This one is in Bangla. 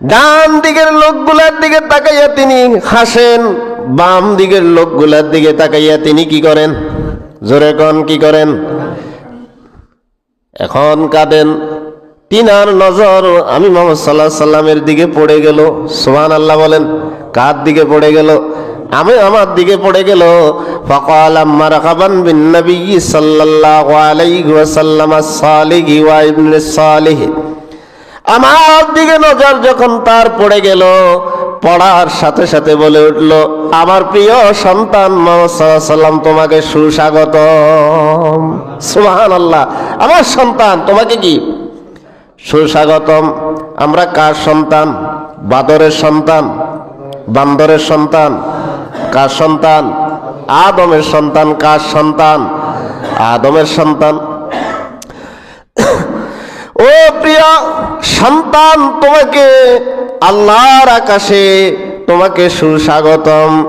ডান দিকের লোকগুলার দিকে তাকাইয়া তিনি হাসেন, বাম দিকের লোকগুলার দিকে তাকাইয়া তিনি কি করেন? জোরে কোন কি করেন? এখন কাঁদেন। তিনার নজর আমি মুহাম্মদ সাল্লাল্লাহু আলাইহি সাল্লামের দিকে পড়ে গেল। সুবহানাল্লাহ বলেন। কার দিকে পড়ে গেল? আমার দিকে পড়ে গেল। ফাকালা মারহাবান বিন নবী সাল্লাল্লাহু আলাইহি ওয়াসাল্লাম as-সালিহ ওয়া ইবনে সালিহ। আমার দিকে নজর যখন তার পড়ে গেল, পড়ার সাথে সাথে বলে উঠল, আমার প্রিয় সন্তান মুহাম্মদ সাল্লাল্লাহু আলাইহি সাল্লাম তোমাকে সুস্বাগতম। সুবহানাল্লাহ। আমার সন্তান তোমাকে কি সুস্বাগতম। আমরা কার সন্তান? বাদরের সন্তান, বান্দরের সন্তান? কার সন্তান? আদমের সন্তান। কার সন্তান? আদমের সন্তান। ও প্রিয় সন্তান, তোমাকে আল্লাহর আকাশে তোমাকে সুস্বাগতম।